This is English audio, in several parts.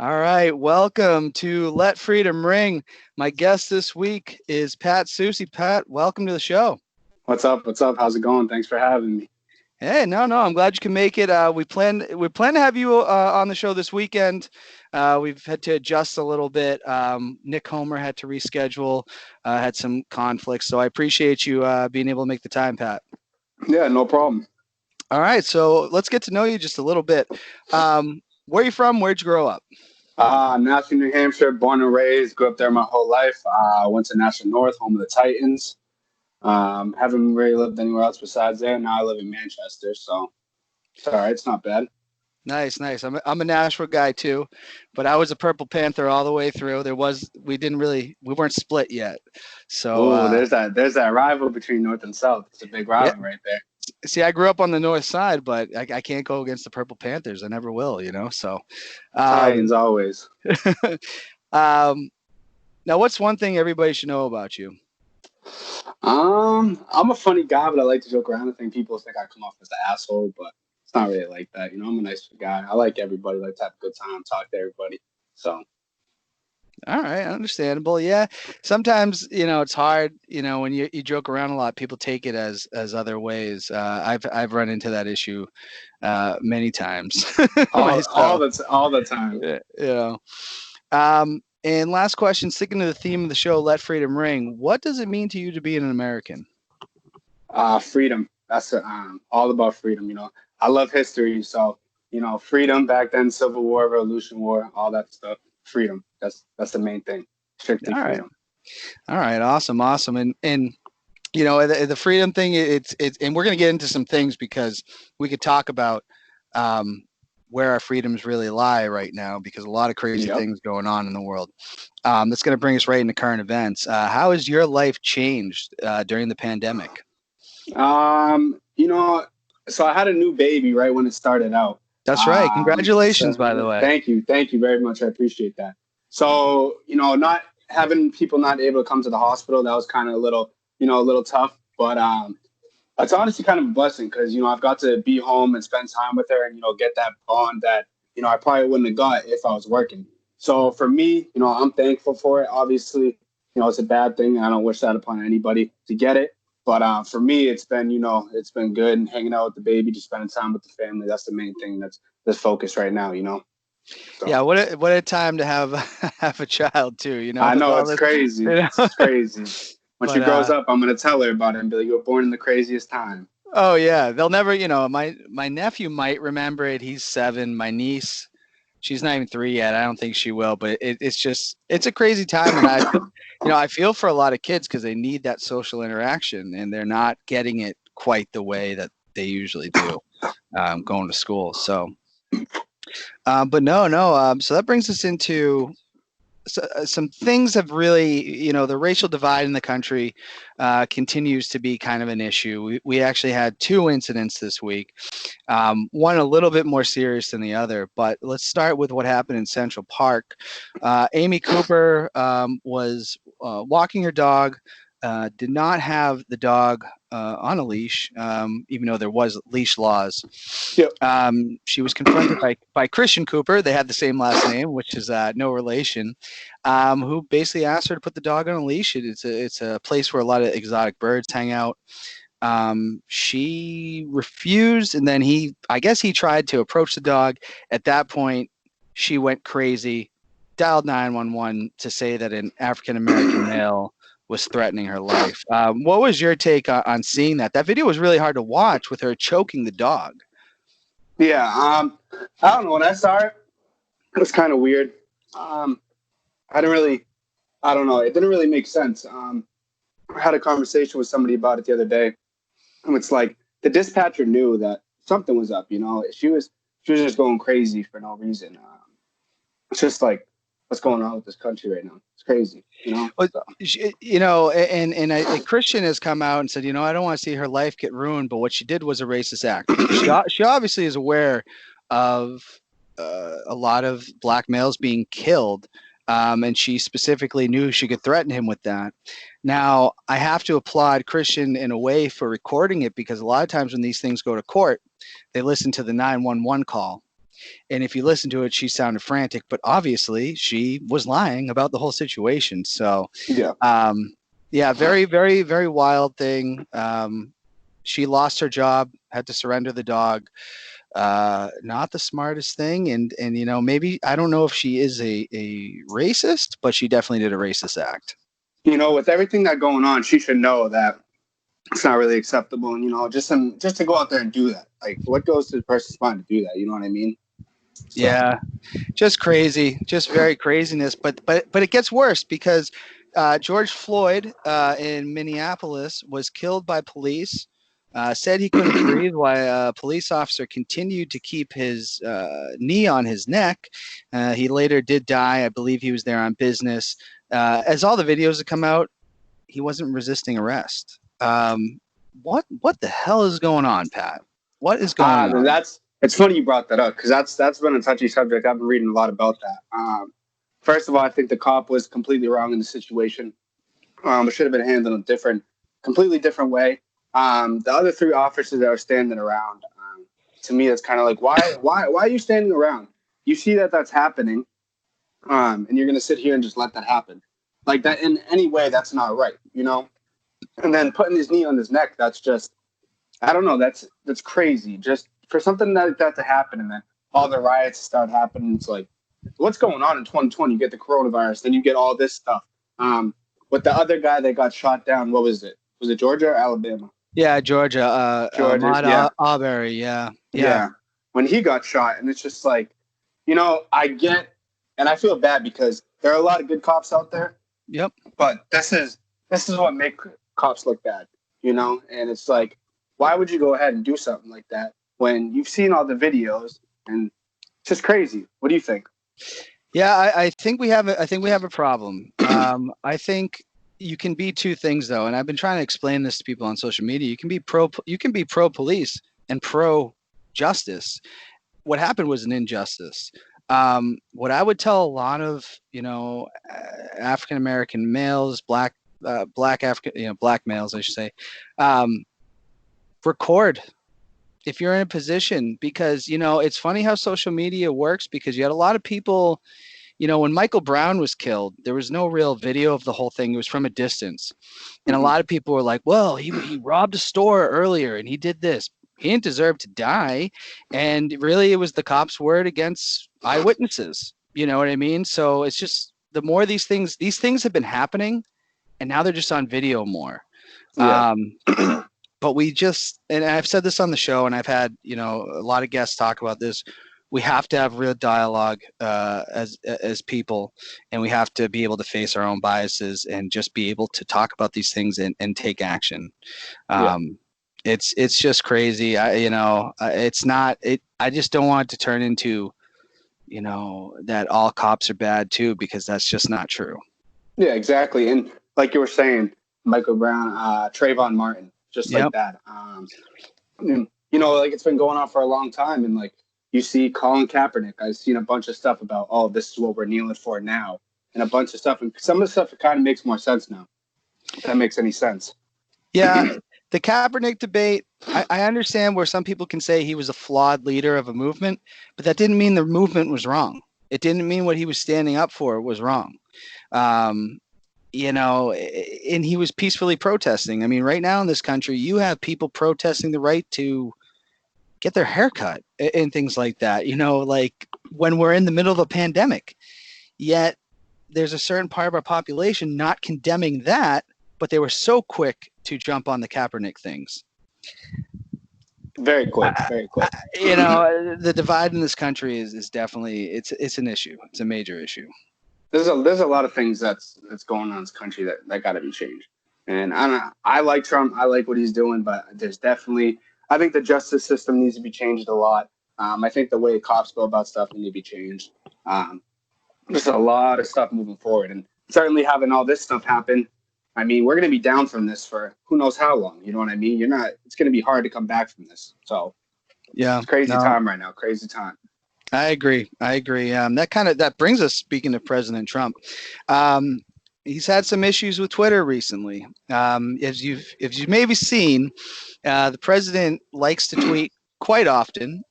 All right, welcome to Let Freedom Ring. My guest this week is Pat Soucy. Pat, welcome to the show. What's up? What's up? How's it going? Thanks for having me. Hey, no, I'm glad you can make it. We plan to have you on the show this weekend. We've had to adjust a little bit. Nick Homer had to reschedule, had some conflicts, so I appreciate you being able to make the time, Pat. Yeah, no problem. All right, so let's get to know you just a little bit. Where are you from? Where'd you grow up? Nashville, New Hampshire, born and raised, grew up there my whole life. Went to Nashville North, home of the Titans. Haven't really lived anywhere else besides there. Now I live in Manchester, so it's all right. It's not bad. Nice, nice. I'm a Nashville guy too, but I was a Purple Panther all the way through. We weren't split yet. So Oh, there's that rival between North and South. It's a big yeah. rival right there. See, I grew up on the north side, but I can't go against the Purple Panthers. I never will, So, Titans always. um, now what's one thing everybody should know about you? I'm a funny guy, but I like to joke around. I think people think I come off as the asshole, but it's not really like that. I'm a nice guy. I like everybody. Like to have a good time, talk to everybody. So. All right, understandable. Yeah, sometimes it's hard. When you joke around a lot, people take it as other ways. I've run into that issue many times. all the time. And last question, sticking to the theme of the show, Let Freedom Ring. What does it mean to you to be an American? Freedom. That's all about freedom. I love history, so freedom back then, Civil War, Revolution War, all that stuff. Freedom. That's the main thing. Strictly freedom. All right. Awesome. And the freedom thing, it's and we're going to get into some things because we could talk about where our freedoms really lie right now, because a lot of crazy things going on in the world. That's going to bring us right into current events. How has your life changed during the pandemic? So I had a new baby right when it started out. That's right. Congratulations, by the way. Thank you very much. I appreciate that. So, not having people not able to come to the hospital, that was kind of a little tough. But it's honestly kind of a blessing because, I've got to be home and spend time with her and, get that bond that, I probably wouldn't have got if I was working. So for me, I'm thankful for it. Obviously, it's a bad thing. I don't wish that upon anybody to get it. But for me, it's been good, and hanging out with the baby, just spending time with the family. That's the main thing that's focused right now, So. Yeah, what a time to have a child too, I know, it's crazy. It's crazy. When she grows up, I'm gonna tell her about it and be like, "You were born in the craziest time." Oh yeah, they'll never. My nephew might remember it. He's 7. My niece, she's not even 3 yet. I don't think she will. But it's a crazy time, and I feel for a lot of kids because they need that social interaction, and they're not getting it quite the way that they usually do going to school. So, but no. So that brings us into some things have really, the racial divide in the country continues to be kind of an issue. We actually had 2 incidents this week, one a little bit more serious than the other. But let's start with what happened in Central Park. Amy Cooper was walking her dog, did not have the dog on a leash, even though there was leash laws. Yep. She was confronted by Christian Cooper. They had the same last name, which is no relation, who basically asked her to put the dog on a leash. It's a place where a lot of exotic birds hang out. She refused, and then I guess he tried to approach the dog. At that point, she went crazy, dialed 911 to say that an African-American male was threatening her life. What was your take on seeing that? That video was really hard to watch with her choking the dog. Yeah, I don't know. When I saw it was kind of weird. I don't know. It didn't really make sense. I had a conversation with somebody about it the other day, and it's like the dispatcher knew that something was up. She was just going crazy for no reason. It's just like, what's going on with this country right now? It's crazy, And Christian has come out and said, I don't want to see her life get ruined, but what she did was a racist act. She obviously is aware of a lot of black males being killed, and she specifically knew she could threaten him with that. Now, I have to applaud Christian in a way for recording it, because a lot of times when these things go to court, they listen to the 911 call. And if you listen to it, she sounded frantic, but obviously she was lying about the whole situation. So, Yeah. yeah, very, very, very wild thing. She lost her job, had to surrender the dog. Not the smartest thing. And, you know, maybe, I don't know if she is a racist, but she definitely did a racist act. You know, with everything that going on, she should know that it's not really acceptable. And, you know, just to go out there and do that. Like, what goes to the person's mind to do that? You know what I mean? So, Yeah, just crazy, just very craziness. But it gets worse because George Floyd in Minneapolis was killed by police. Said he couldn't breathe while a police officer continued to keep his knee on his neck. He later did die. I believe he was there on business. As all the videos have come out, he wasn't resisting arrest. What the hell is going on, Pat? What is going on? it's funny you brought that up because that's been a touchy subject. I've been reading a lot about that. First of all, I think the cop was completely wrong in the situation. It should have been handled in a completely different way. The other three officers that were standing around, to me, it's kind of like, why are you standing around? You see that that's happening, and you're going to sit here and just let that happen. Like that in any way, that's not right, you know? And then putting his knee on his neck, that's just, I don't know, that's crazy. Just for something like that to happen and then all the riots start happening, it's like, what's going on in 2020? You get the coronavirus, then you get all this stuff. With the other guy that got shot down, what was it? Was it Georgia or Alabama? Yeah, Georgia. Georgia, Ahmaud Arbery. Yeah. When he got shot, and it's just like, you know, I get, and I feel bad because there are a lot of good cops out there. Yep. But this is what makes cops look bad, you know? And it's like, why would you go ahead and do something like that when you've seen all the videos and it's just crazy? What do you think? Yeah, I think we have a problem. I think you can be two things though, and I've been trying to explain this to people on social media. You can be pro police and pro justice. What happened was an injustice. What I would tell a lot of, you know, African American males, black African, you know, black males, I should say, record if you're in a position, because, you know, it's funny how social media works, because you had a lot of people, you know, when Michael Brown was killed, there was no real video of the whole thing. It was from a distance. And a lot of people were like, well, he robbed a store earlier and he did this. He didn't deserve to die. And really, it was the cops' word against eyewitnesses. You know what I mean? So it's just, the more these things have been happening, and now they're just on video more. Yeah. But we just, and I've said this on the show, and I've had, you know, a lot of guests talk about this. We have to have real dialogue as people, and we have to be able to face our own biases and just be able to talk about these things and take action. It's just crazy. I just don't want it to turn into, you know, that all cops are bad too, because that's just not true. Yeah, exactly. And like you were saying, Michael Brown, Trayvon Martin, just like that. You know, like it's been going on for a long time, and like, you see Colin Kaepernick. I've seen a bunch of stuff about, oh, this is what we're kneeling for now, and a bunch of stuff. And some of the stuff, it kind of makes more sense now, if that makes any sense. Yeah, the Kaepernick debate, I understand where some people can say he was a flawed leader of a movement, but that didn't mean the movement was wrong. It didn't mean what he was standing up for was wrong. You know, and he was peacefully protesting. I mean, right now in this country, you have people protesting the right to get their hair cut and things like that, you know, like when we're in the middle of a pandemic. Yet there's a certain part of our population not condemning that, but they were so quick to jump on the Kaepernick things. Very quick. You know, the divide in this country is definitely, it's an issue. It's a major issue. There's a lot of things that's going on in this country that got to be changed. And I like Trump. I like what he's doing, but there's definitely, I think the justice system needs to be changed a lot. I think the way cops go about stuff needs to be changed. There's a lot of stuff moving forward, and certainly having all this stuff happen. I mean, we're going to be down from this for who knows how long. You know what I mean? It's going to be hard to come back from this. So yeah, it's crazy time right now. Crazy time. I agree. That brings us, speaking of President Trump, he's had some issues with Twitter recently. As you've maybe seen, the president likes to tweet quite often,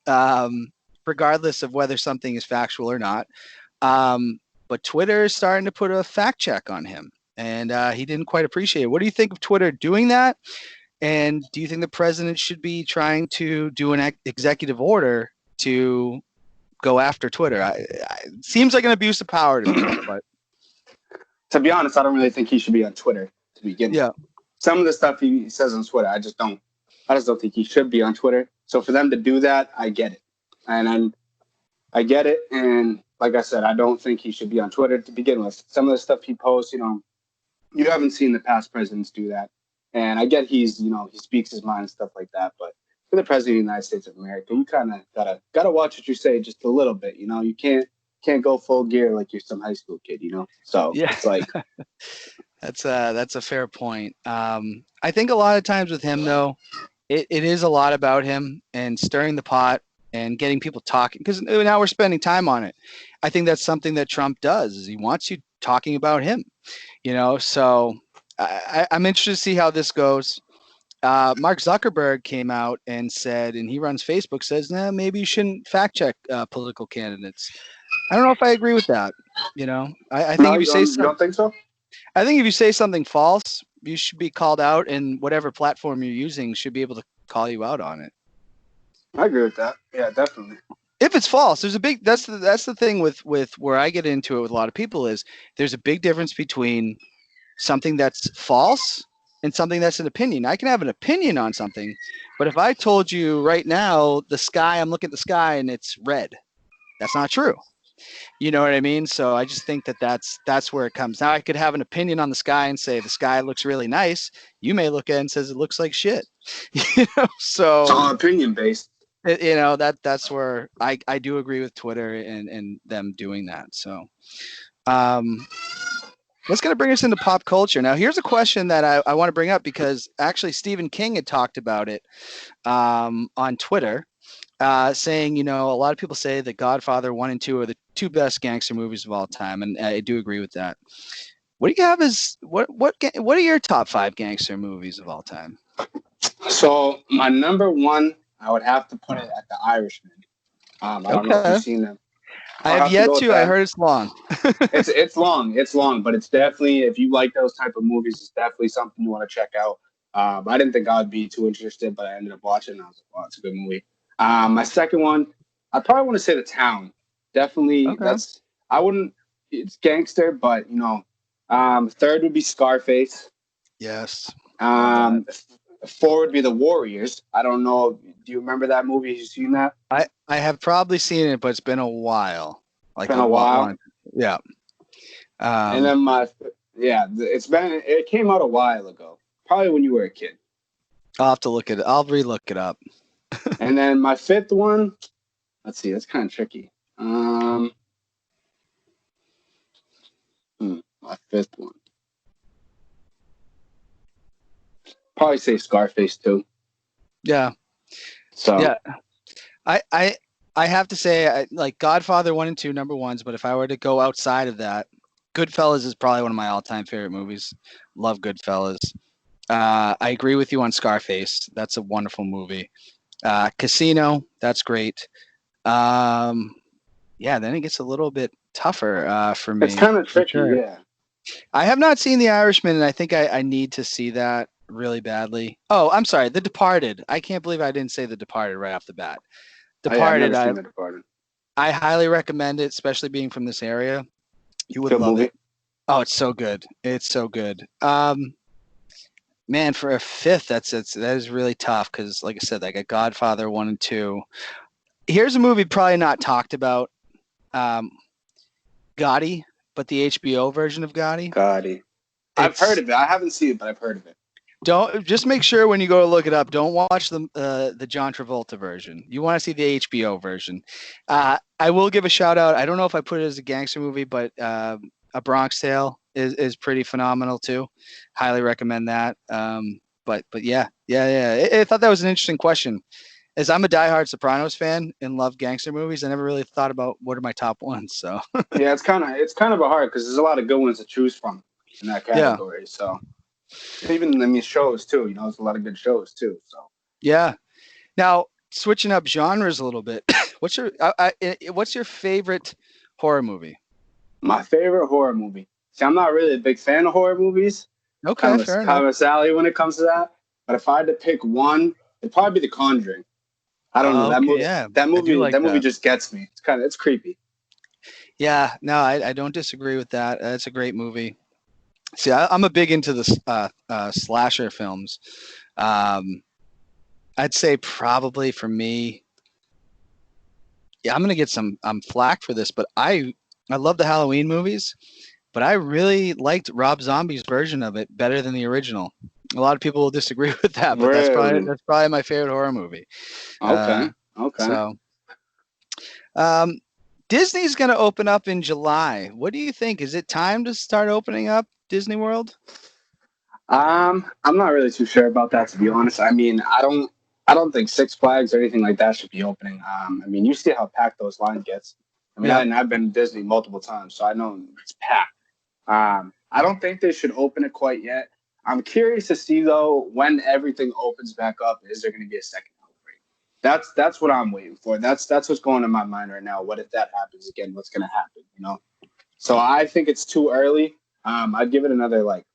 regardless of whether something is factual or not. But Twitter is starting to put a fact check on him, and he didn't quite appreciate it. What do you think of Twitter doing that? And do you think the president should be trying to do an executive order to go after Twitter? It seems like an abuse of power to me, but to be honest, I don't really think he should be on Twitter to begin with. Some of the stuff he says on Twitter, I just don't think he should be on Twitter. So for them to do that, I get it. And I get it. And like I said, I don't think he should be on Twitter to begin with. Some of the stuff he posts, you haven't seen the past presidents do that. And I get he speaks his mind and stuff like that. But for the president of the United States of America, you kind of gotta watch what you say just a little bit. You can't go full gear like you're some high school kid. So it's like that's a fair point. I think a lot of times with him though, it is a lot about him and stirring the pot and getting people talking, because now we're spending time on it. I think that's something that Trump does, is he wants you talking about him. So I'm interested to see how this goes. Mark Zuckerberg came out and said, and he runs Facebook, says, maybe you shouldn't fact check political candidates. I don't know if I agree with that. I think if you say something, you don't think so? I think if you say something false, you should be called out, and whatever platform you're using should be able to call you out on it. I agree with that. Yeah, definitely. If it's false, there's a big, that's the thing with where I get into it with a lot of people, is there's a big difference between something that's false and something that's an opinion. I can have an opinion on something, but if I told you right now I'm looking at the sky and it's red, that's not true. You know what I mean? So I just think that's where it comes. Now I could have an opinion on the sky and say the sky looks really nice. You may look at it and says it looks like shit. So it's all opinion based. That's where I do agree with Twitter and them doing that. So that's going to bring us into pop culture. Now, here's a question that I want to bring up, because actually Stephen King had talked about it on Twitter, saying, a lot of people say that Godfather 1 and 2 are the two best gangster movies of all time, and I do agree with that. What do you have as what are your top 5 gangster movies of all time? So my number 1, I would have to put it at The Irishman. I don't know if you've seen them. I have yet to. I heard it's long. It's long, but it's definitely, if you like those type of movies, it's definitely something you want to check out. I didn't think I would be too interested, but I ended up watching it, and I was like, wow, it's a good movie. My second one, I probably want to say The Town. Definitely, it's gangster, but third would be Scarface. Yes. 4 would be The Warriors. I don't know. Do you remember that movie? Have you seen that? I have probably seen it, but it's been a while. Like a while. Yeah. And then it came out a while ago. Probably when you were a kid. I'll have to look at it. I'll re-look it up. And then my 5th one, let's see, that's kind of tricky. My 5th one. Probably say Scarface too. Yeah. So yeah, I have to say, like Godfather 1 and 2 number ones, but if I were to go outside of that, Goodfellas is probably one of my all-time favorite movies. Love Goodfellas. I agree with you on Scarface. That's a wonderful movie. Casino, that's great. Then it gets a little bit tougher for me. It's kind of tricky, sure. Yeah. I have not seen The Irishman, and I think I need to see that really badly. Oh, I'm sorry, The Departed. I can't believe I didn't say The Departed right off the bat. Departed, I've never seen The Departed. I highly recommend it, especially being from this area. You would love it. Oh, it's so good. It's so good. Man, for a 5th, that is really tough, because, like I said, I got Godfather 1 and 2. Here's a movie probably not talked about. Gotti, but the HBO version of Gotti. Gotti. I've heard of it. I haven't seen it, but I've heard of it. Don't just make sure when you go to look it up, don't watch the John Travolta version. You want to see the HBO version. I will give a shout out. I don't know if I put it as a gangster movie, but A Bronx Tale is pretty phenomenal too. Highly recommend that. But yeah. I thought that was an interesting question. As I'm a diehard Sopranos fan and love gangster movies, I never really thought about what are my top ones. So yeah, it's kind of a hard, because there's a lot of good ones to choose from in that category. Yeah. So even shows too. There's a lot of good shows too. So yeah. Now switching up genres a little bit. What's your favorite horror movie? My favorite horror movie. See, I'm not really a big fan of horror movies. Okay, fair Kind enough. of a Sally when it comes to that. But if I had to pick one, it'd probably be The Conjuring. I don't know that Okay, movie. yeah, That I do movie. like That movie that. just gets me. It's creepy. Yeah, no, I don't disagree with that. It's a great movie. See, I'm a big into the slasher films. Um, I'd say probably for me, yeah, I'm gonna get some flack for this, but I love the Halloween movies, but I really liked Rob Zombie's version of it better than the original. A lot of people will disagree with that, but Really? that's probably my favorite horror movie. Uh, Okay. Okay. so um, Disney's gonna open up in July. What do you think? Is it time to start opening up Disney World? I'm not really too sure about that, to be honest. I mean, I don't think Six Flags or anything like that should be opening. I mean, you see how packed those lines gets. I mean, Yep. I've been to Disney multiple times, so I know it's packed. I don't think they should open it quite yet. I'm curious to see though when everything opens back up. Is there going to be a second outbreak? That's what I'm waiting for. That's what's going in my mind right now. What if that happens again? What's going to happen? You know. So I think it's too early. I'd give it another like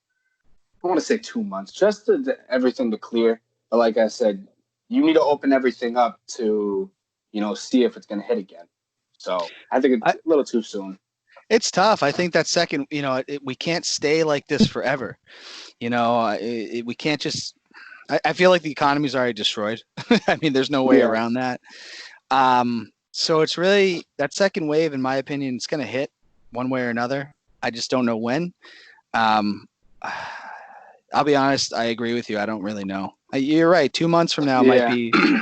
I want to say 2 months, just everything to clear. But like I said, you need to open everything up to, see if it's going to hit again. So I think it's I, a little too soon. it's tough. I think that second, we can't stay like this forever. We can't just. I feel like the economy's already destroyed. I mean, there's no way Yeah. around that. So it's really that second wave, in my opinion, it's going to hit one way or another. I just don't know when. Um, I'll be honest. I agree with you. I don't really know. You're right. 2 months from now Yeah.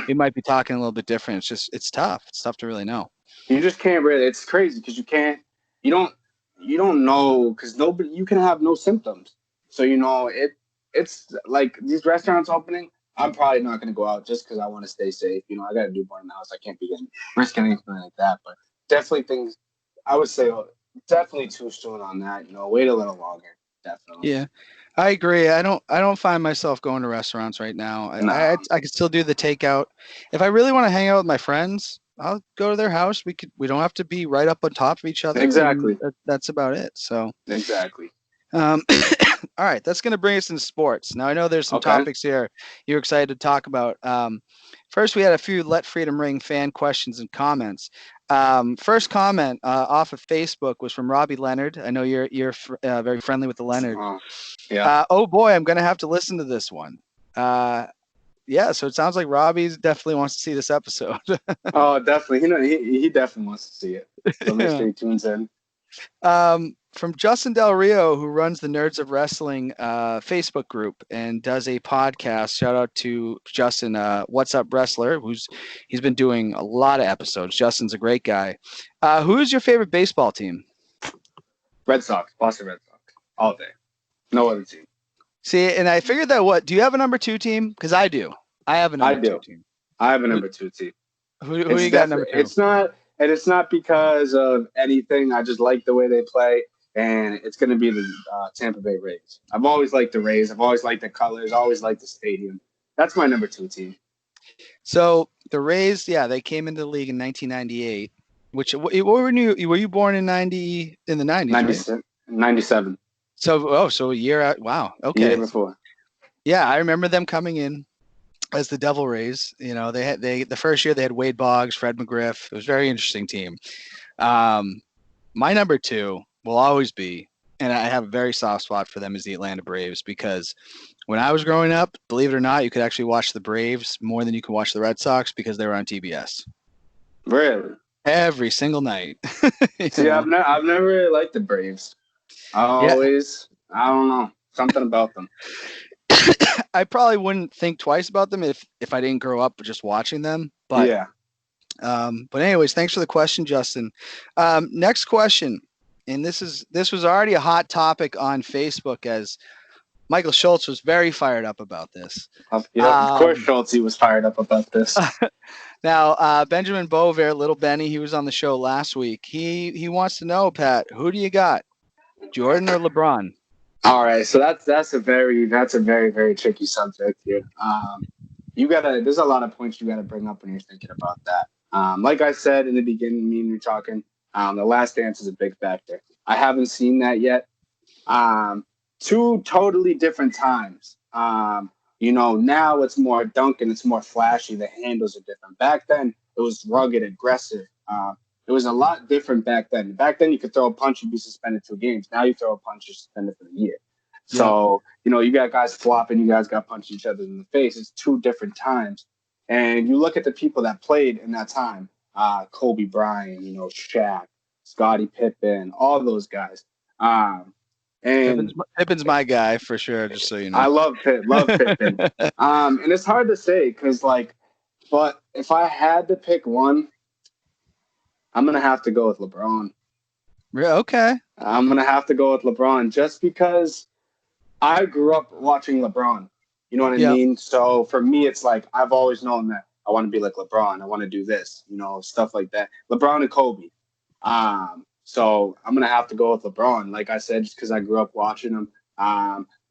we might be talking a little bit different. It's tough. It's tough to really know. You just can't really, it's crazy because you don't, you don't know because nobody, you can have no symptoms. So, it's like these restaurants opening. I'm probably not going to go out just because I want to stay safe. I got a newborn in the house. I can't be risking anything like that. But definitely things, I would say definitely too soon on that. Wait a little longer. Definitely. Yeah, I agree. I don't find myself going to restaurants right now. No. I could still do the takeout. If I really want to hang out with my friends, I'll go to their house. We don't have to be right up on top of each other, and Exactly. that's about it. So, Exactly. all right, that's going to bring us into sports. Now I know there's some Okay. topics here you're excited to talk about. First, we had a few Let Freedom Ring fan questions and comments. First comment off of Facebook was from Robbie Leonard. I know you're very friendly with the Leonard. Yeah. Oh boy, I'm gonna have to listen to this one. Yeah, so it sounds like Robbie definitely wants to see this episode. Oh, definitely. He definitely wants to see it. So make sure he tunes in. From Justin Del Rio, who runs the Nerds of Wrestling Facebook group and does a podcast. Shout out to Justin, What's Up Wrestler, he's been doing a lot of episodes. Justin's a great guy. Who's your favorite baseball team? Red Sox, Boston Red Sox, all day. No other team. See, and I figured that do you have a number 2 team? Because I do. I have a number 2 team. I have a number 2 team. Who you got number 2? It's not because of anything. I just like the way they play, and it's going to be the Tampa Bay Rays. I've always liked the Rays. I've always liked the colors. Always liked the stadium. That's my number 2 team. So the Rays, yeah, they came into the league in 1998. Were you born in the 90s? 97. Right? 97. So a year out. Wow. Okay. Year before. Yeah, I remember them coming in as the Devil Rays. The first year they had Wade Boggs, Fred McGriff. It was a very interesting team. My number 2 will always be, and I have a very soft spot for them, is the Atlanta Braves, because when I was growing up, believe it or not, you could actually watch the Braves more than you could watch the Red Sox because they were on TBS. Really? Every single night. See, I've never really liked the Braves. I don't know, something about them. I probably wouldn't think twice about them if I didn't grow up just watching them. But yeah. But anyways, thanks for the question, Justin. Next question, and this was already a hot topic on Facebook as Michael Schultz was very fired up about this. Of course, Schultz was fired up about this. Now, Benjamin Bover, Little Benny, he was on the show last week. He wants to know, Pat, who do you got, Jordan or LeBron? All right, so that's a very very tricky subject here. there's a lot of points you gotta bring up when you're thinking about that. Like I said in the beginning, me and you talking, The Last Dance is a big factor. I haven't seen that yet. Two totally different times. Now it's more dunking, it's more flashy. The handles are different. Back then, it was rugged, aggressive. It was a lot different back then. Back then, you could throw a punch and be suspended 2 games. Now you throw a punch, you're suspended for the year. Yeah. So, you got guys flopping, you guys got punched each other in the face. It's two different times. And you look at the people that played in that time, Kobe Bryant, Shaq, Scottie Pippen, all those guys. And Pippen's my guy for sure, just so you know. I love Pippen. And it's hard to say because, but if I had to pick one, I'm going to have to go with LeBron. Okay. I'm going to have to go with LeBron just because I grew up watching LeBron. You know what I mean? So for me, it's like I've always known that I want to be like LeBron. I want to do this, stuff like that. LeBron and Kobe. So I'm going to have to go with LeBron, like I said, just because I grew up watching him.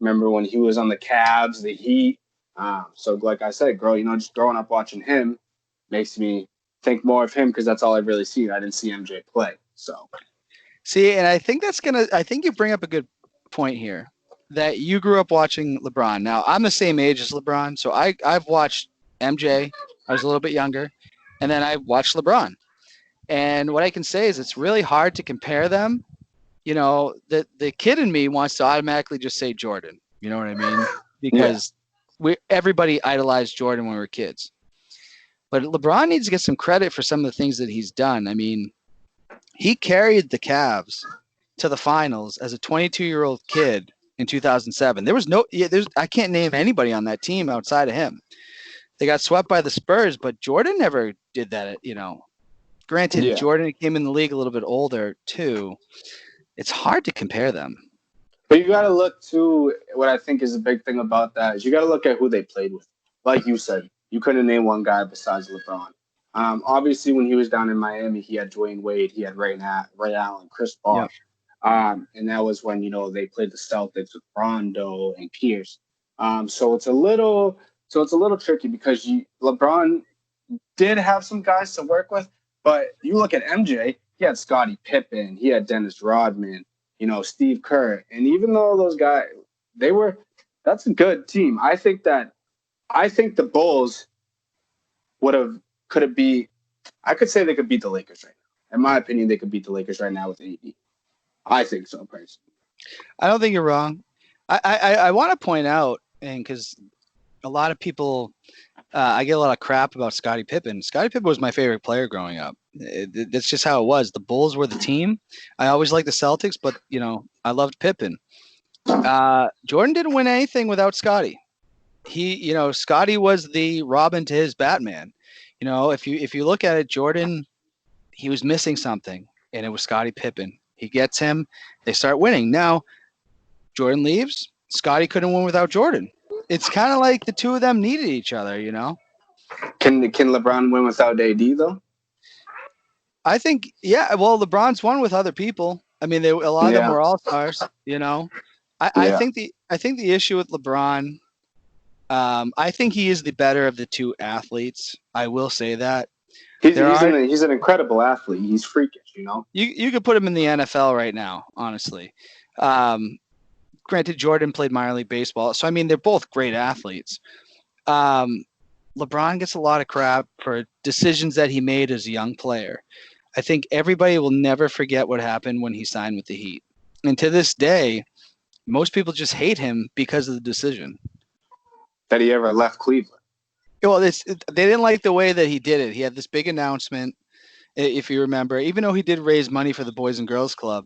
Remember when he was on the Cavs, the Heat. So like I said, just growing up watching him makes me think more of him because that's all I've really seen. I didn't see MJ play. So see, and I think I think you bring up a good point here that you grew up watching LeBron. Now I'm the same age as LeBron. So I've watched MJ. I was a little bit younger, and then I watched LeBron. And what I can say is it's really hard to compare them. The kid in me wants to automatically just say Jordan. You know what I mean? Because everybody idolized Jordan when we were kids. But LeBron needs to get some credit for some of the things that he's done. I mean, he carried the Cavs to the finals as a 22-year-old kid in 2007. I can't name anybody on that team outside of him. They got swept by the Spurs, but Jordan never did that, Granted, Jordan came in the league a little bit older too. It's hard to compare them. But you got to look to what I think is a big thing about that is you got to look at who they played with. Like you said, you couldn't name one guy besides LeBron. Obviously, when he was down in Miami, he had Dwayne Wade, he had Ray Allen, Chris Bosh. Yep. And that was when, they played the Celtics with Rondo and Pierce. So it's a little tricky because LeBron did have some guys to work with. But you look at MJ, he had Scottie Pippen, he had Dennis Rodman, Steve Kerr. And even though those guys, that's a good team. I think the Bulls I could say they could beat the Lakers right now. In my opinion, they could beat the Lakers right now with AD. I think so, personally. I don't think you're wrong. I want to point out, and because a lot of people, I get a lot of crap about Scottie Pippen. Scottie Pippen was my favorite player growing up. That's just how it was. The Bulls were the team. I always liked the Celtics, but I loved Pippen. Jordan didn't win anything without Scottie. Scottie was the Robin to his Batman. If you look at it, Jordan, he was missing something, and it was Scottie Pippen. He gets him, they start winning. Now, Jordan leaves. Scottie couldn't win without Jordan. It's kind of like the two of them needed each other, Can LeBron win without AD though? I think, yeah. Well, LeBron's won with other people. I mean, a lot of them were all stars. I think the issue with LeBron, I think he is the better of the two athletes. I will say that. He's an incredible athlete. He's freakish, You could put him in the NFL right now, honestly. Granted, Jordan played minor league baseball. So, I mean, they're both great athletes. LeBron gets a lot of crap for decisions that he made as a young player. I think everybody will never forget what happened when he signed with the Heat. And to this day, most people just hate him because of the decision. That he ever left Cleveland. Well, they didn't like the way that he did it. He had this big announcement, if you remember, even though he did raise money for the Boys and Girls Club.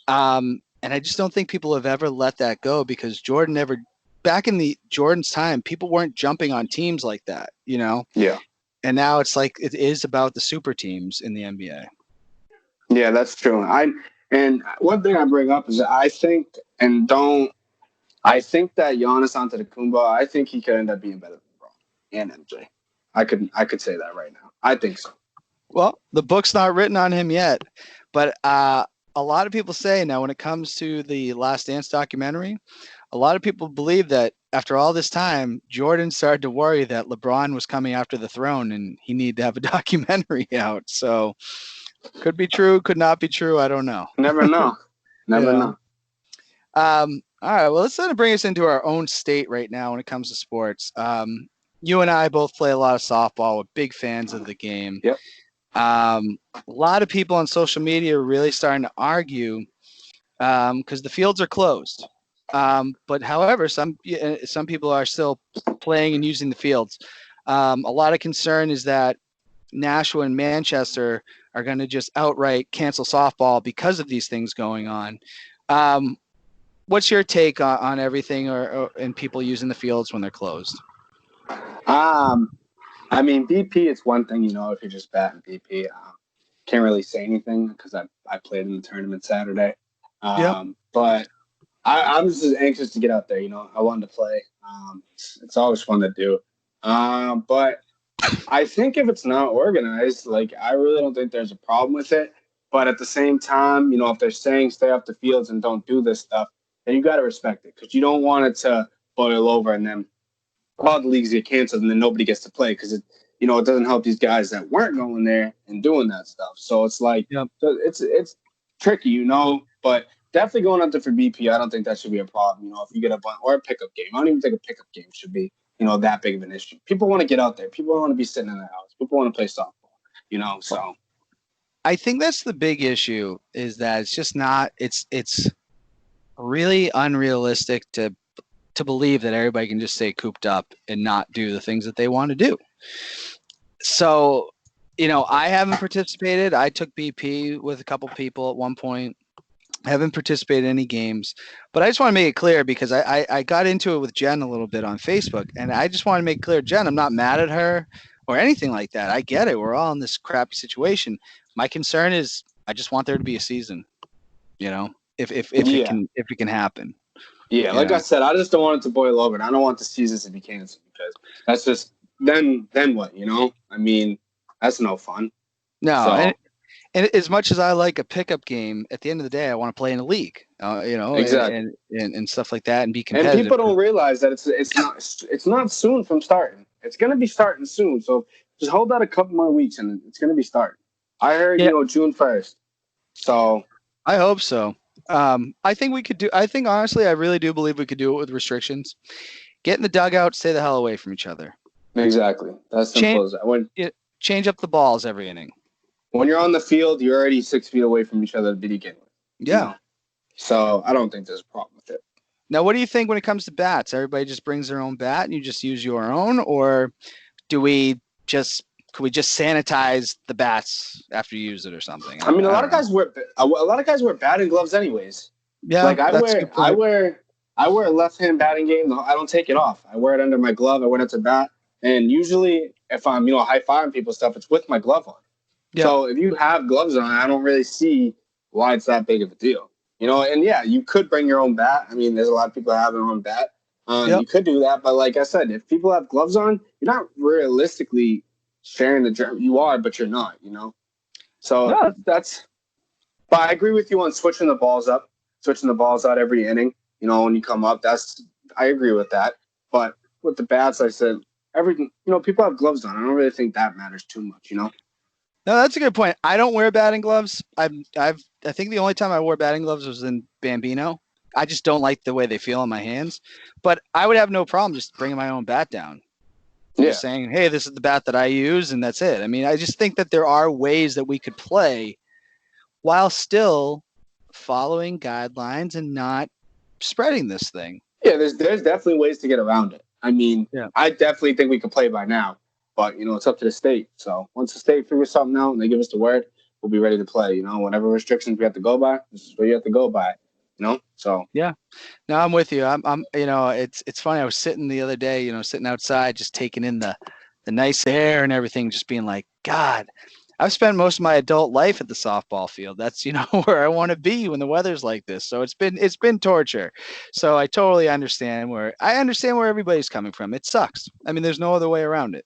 And I just don't think people have ever let that go because back in Jordan's time, people weren't jumping on teams like that, Yeah. And now it's like it is about the super teams in the NBA. Yeah, that's true. And one thing I bring up is I think that Giannis Antetokounmpo, I think he could end up being better than LeBron and MJ. I could say that right now. I think so. Well, the book's not written on him yet, but a lot of people say now when it comes to the Last Dance documentary, a lot of people believe that after all this time, Jordan started to worry that LeBron was coming after the throne and he needed to have a documentary out. So could be true, could not be true. I don't know. Never know. Never know. All right. Well, let's bring us into our own state right now when it comes to sports. You and I both play a lot of softball. We're big fans of the game. Yep. A lot of people on social media are really starting to argue because the fields are closed. But however, some people are still playing and using the fields. A lot of concern is that Nashua and Manchester are going to just outright cancel softball because of these things going on. What's your take on everything and people using the fields when they're closed? I mean, BP, it's one thing, if you're just batting BP. Can't really say anything because I played in the tournament Saturday. But I'm just anxious to get out there. I wanted to play. It's always fun to do. But I think if it's not organized, I really don't think there's a problem with it. But at the same time, if they're saying stay off the fields and don't do this stuff, then you got to respect it because you don't want it to boil over and then all the leagues get canceled and then nobody gets to play because it doesn't help these guys that weren't going there and doing that stuff. So it's so it's tricky, but definitely going out there for BP, I don't think that should be a problem. If you get or a pickup game, I don't even think a pickup game should be, that big of an issue. People want to get out there. People don't want to be sitting in their house. People want to play softball, so. I think that's the big issue is that it's just not, it's really unrealistic to believe that everybody can just stay cooped up and not do the things that they want to do. So, I haven't participated. I took BP with a couple people at one point. I haven't participated in any games, but I just want to make it clear because I got into it with Jen a little bit on Facebook, and I just want to make clear, Jen, I'm not mad at her or anything like that. I get it. We're all in this crappy situation. My concern is I just want there to be a season, if it can happen. Yeah, like I said, I just don't want it to boil over, and I don't want the seasons to be canceled because that's just then what, I mean, that's no fun. No, so. And as much as I like a pickup game, at the end of the day, I want to play in a league, exactly, and stuff like that, and be competitive. And people don't realize that it's not soon from starting. It's going to be starting soon, so just hold out a couple more weeks, and it's going to be starting. I heard June 1st, so I hope so. I think we could do. I think honestly, I really do believe we could do it with restrictions. Get in the dugout, stay the hell away from each other. Exactly. That's simple as that. Change up the balls every inning. When you're on the field, you're already 6 feet away from each other to begin with. Yeah. So I don't think there's a problem with it. Now, what do you think when it comes to bats? Everybody just brings their own bat and you just use your own, or could we just sanitize the bats after you use it or something? I mean, a lot of guys wear batting gloves anyways. Yeah, I wear a left-hand batting game. I don't take it off. I wear it under my glove. I wear it to bat, and usually if I'm high-fiving people stuff, it's with my glove on. Yeah. So if you have gloves on, I don't really see why it's that big of a deal. And yeah, you could bring your own bat. I mean, there's a lot of people that have their own bat. You could do that, but like I said, if people have gloves on, you're not realistically sharing the germ. You are, but you're not, So that's. But I agree with you on switching the balls out every inning. When you come up, I agree with that. But with the bats, like I said, everything. People have gloves on. I don't really think that matters too much. No, that's a good point. I don't wear batting gloves. I think the only time I wore batting gloves was in Bambino. I just don't like the way they feel in my hands. But I would have no problem just bringing my own bat down. Yeah. Just saying, hey, this is the bat that I use, and that's it. I mean, I just think that there are ways that we could play while still following guidelines and not spreading this thing. Yeah, there's definitely ways to get around it. I mean, I definitely think we could play by now. But, it's up to the state. So once the state figures something out and they give us the word, we'll be ready to play. Whatever restrictions we have to go by, this is what you have to go by. So. Yeah. No, I'm with you. I'm it's funny. I was sitting the other day, sitting outside, just taking in the nice air and everything, just being like, God, I've spent most of my adult life at the softball field. That's, where I want to be when the weather's like this. So it's been torture. So I totally understand where everybody's coming from. It sucks. I mean, there's no other way around it.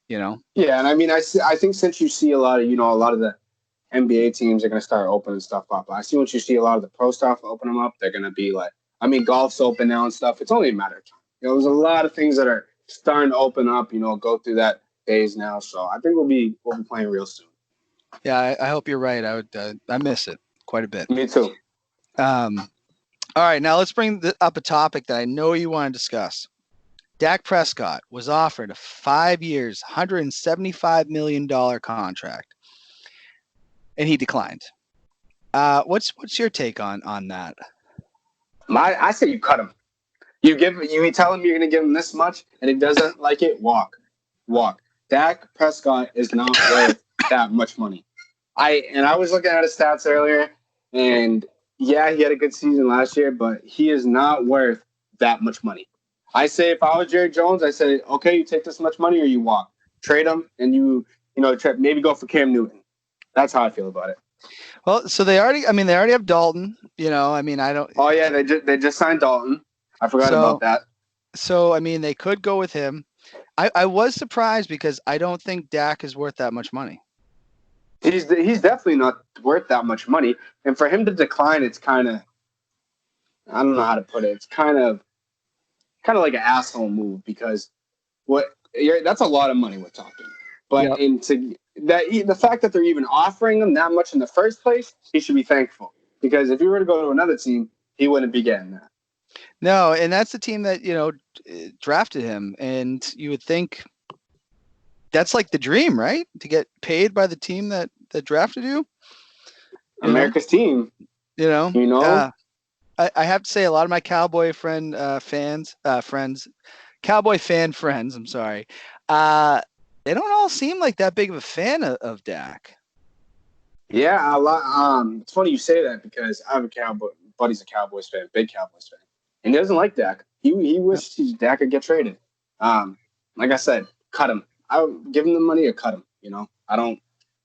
Yeah, and I mean, I think since you see a lot of the NBA teams are going to start opening stuff up. I see once you see a lot of the pro stuff open them up, they're going to be like I mean, golf's open now and stuff. It's only a matter of time. There's a lot of things that are starting to open up. Go through that phase now. So I think we'll be playing real soon. Yeah, I hope you're right. I miss it quite a bit. Me too. All right, now let's bring up a topic that I know you want to discuss. Dak Prescott was offered a 5 years, $175 million contract, and he declined. What's your take on that? I say you cut him. You tell him you're going to give him this much, and he doesn't like it. Walk. Dak Prescott is not worth that much money. I was looking at his stats earlier, and yeah, he had a good season last year, but he is not worth that much money. I say if I was Jerry Jones, I say, okay, you take this much money or you walk. Trade him, and maybe go for Cam Newton. That's how I feel about it. Well, so they already have Dalton. I don't. Oh yeah, they just signed Dalton. I forgot about that. So they could go with him. I was surprised because I don't think Dak is worth that much money. He's definitely not worth that much money, and for him to decline, it's kind of, I don't know how to put it. It's kind of like an asshole move because that's a lot of money we're talking. But the fact that they're even offering him that much in the first place, he should be thankful, because if he were to go to another team, he wouldn't be getting that. No, and that's the team that drafted him, and you would think that's like the dream, right? To get paid by the team that drafted you. America's team. I have to say, a lot of my Cowboy Cowboy fan friends, I'm sorry, they don't all seem like that big of a fan of Dak. Yeah, a lot. It's funny you say that because I have a buddy's a Cowboys fan, big Cowboys fan, and he doesn't like Dak. He wishes Dak could get traded. Like I said, cut him. I would give him the money or cut him. I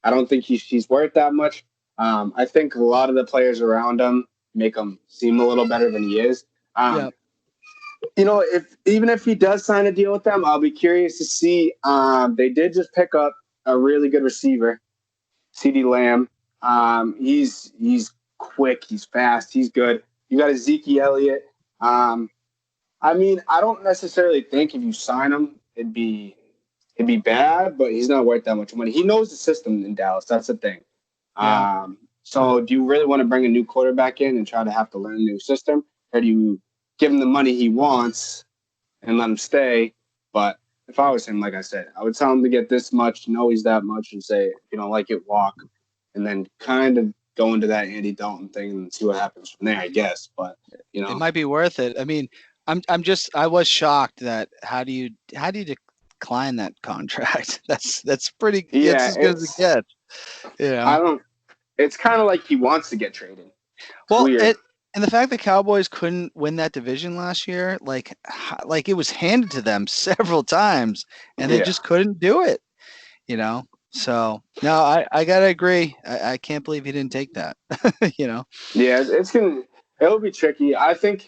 don't think he's worth that much. I think a lot of the players around him make him seem a little better than he is. Even if he does sign a deal with them, I'll be curious to see. They did just pick up a really good receiver, CeeDee Lamb. He's quick, he's fast, he's good. You got Ezekiel Elliott. I don't necessarily think if you sign him, it'd be bad, but he's not worth that much money. He knows the system in Dallas. That's the thing. Yeah. So do you really want to bring a new quarterback in and try to have to learn a new system, or do you give him the money he wants and let him stay? But if I was him, like I said, I would tell him to get this much, know he's that much, and say, if you don't like it, walk, and then kind of go into that Andy Dalton thing and see what happens from there, I guess. But it might be worth it. I was shocked that how do you decline that contract? That's pretty. Yeah, that's as good as it gets. It's kind of like he wants to get traded. Well, and the fact that Cowboys couldn't win that division last year, like it was handed to them several times, and they just couldn't do it. So no, I gotta agree. I can't believe he didn't take that. Yeah, it'll be tricky. I think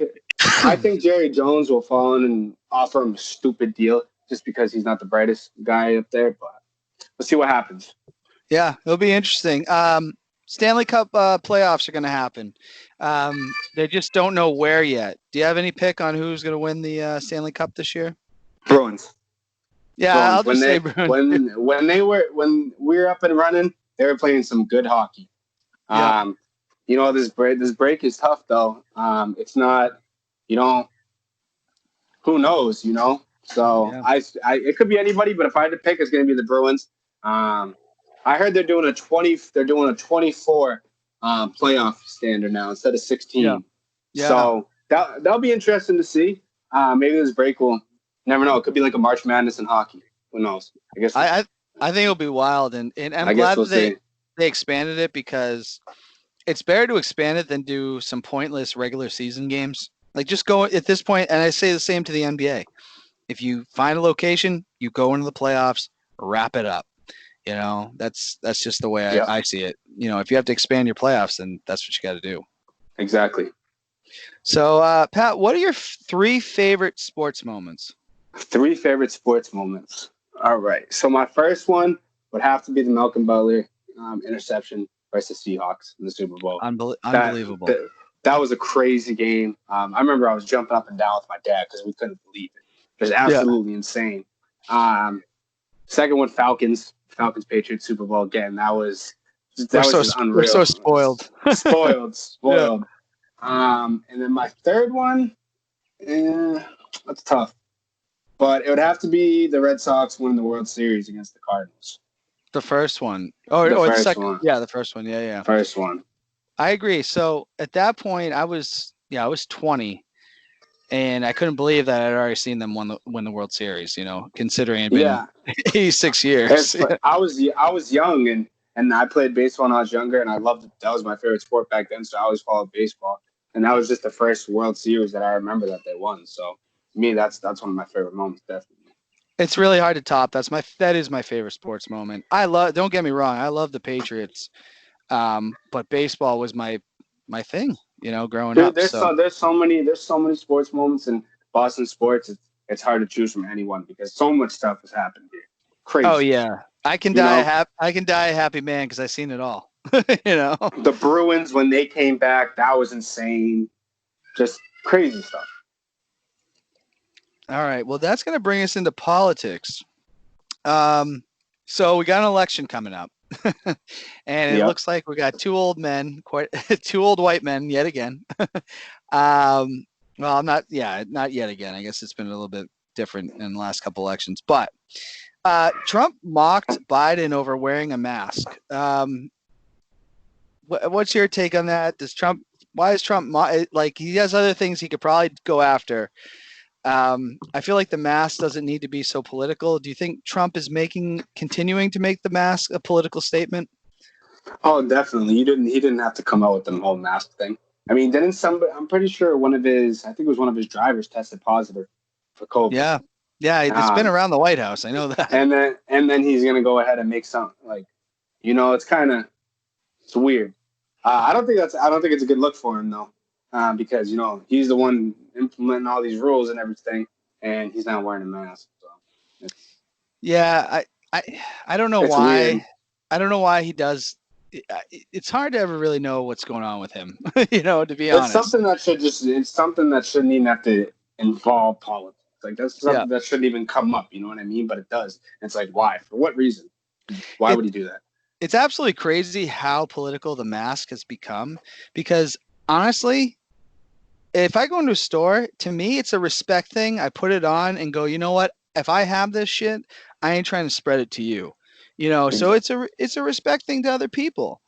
Jerry Jones will fall in and offer him a stupid deal just because he's not the brightest guy up there. But we'll see what happens. Yeah, it'll be interesting. Stanley Cup playoffs are going to happen. They just don't know where yet. Do you have any pick on who's going to win the Stanley Cup this year? Bruins. Yeah, Bruins. I'll just say Bruins. When we were up and running, they were playing some good hockey. Yeah. This break is tough though. It's not. Who knows? So yeah. It could be anybody, but if I had to pick, it's going to be the Bruins. I heard they're doing a 24 playoff standard now instead of 16. Yeah. So that'll be interesting to see. Maybe this break will. Never know. It could be like a March Madness in hockey. Who knows? I guess. I think it'll be wild, and I'm glad that they expanded it, because it's better to expand it than do some pointless regular season games. Like, just go at this point, and I say the same to the NBA. If you find a location, you go into the playoffs, wrap it up. That's just the way I see it. If you have to expand your playoffs, then that's what you got to do. Exactly. So, Pat, what are your 3 favorite sports moments? 3 favorite sports moments. All right. So my first one would have to be the Malcolm Butler interception versus Seahawks in the Super Bowl. Unbelievable. That was a crazy game. I remember I was jumping up and down with my dad because we couldn't believe it. It was Yeah. absolutely insane. Second one, Patriots Super Bowl again. That was just unreal. We're so spoiled. spoiled. Yeah. And then my third one, that's tough. But it would have to be the Red Sox winning the World Series against the Cardinals. The first one. The second one. Yeah, the first one. Yeah. First one. I agree. So at that point, I was 20, and I couldn't believe that I'd already seen them win the World Series. Considering it'd been 86 years. I was young and I played baseball when I was younger, and I loved it. That was my favorite sport back then. So I always followed baseball, and that was just the first World Series that I remember that they won. So to me, that's one of my favorite moments, definitely. It's really hard to top. That is my favorite sports moment. Don't get me wrong, I love the Patriots. But baseball was my thing, growing up. There's so many sports moments in Boston sports. It's hard to choose from anyone because so much stuff has happened here. Crazy. Oh yeah, I can die a happy man because I've seen it all. The Bruins, when they came back, that was insane. Just crazy stuff. All right, well, that's going to bring us into politics. So we got an election coming up. And it looks like we got two old white men yet again. Well, not yet again. I guess it's been a little bit different in the last couple elections. But Trump mocked Biden over wearing a mask. What's your take on that? Why is Trump he has other things he could probably go after? I feel like the mask doesn't need to be so political. Do you think Trump is continuing to make the mask a political statement? Oh, definitely. He didn't have to come out with the whole mask thing. I mean, I'm pretty sure one of his drivers tested positive for COVID. Yeah. It's been around the White House. I know that. And then he's gonna go ahead and make something it's weird. I don't think it's a good look for him though. Because he's the one implementing all these rules and everything, and he's not wearing a mask. So I don't know why. Weird. I don't know why he does. It's hard to ever really know what's going on with him. To be honest, it's something that shouldn't even have to involve politics. Like that's something that shouldn't even come up. You know what I mean? But it does. It's like, why? For what reason? Why would he do that? It's absolutely crazy how political the mask has become. Because honestly, if I go into a store, to me, it's a respect thing. I put it on and go, you know what? If I have this shit, I ain't trying to spread it to you. So it's a respect thing to other people.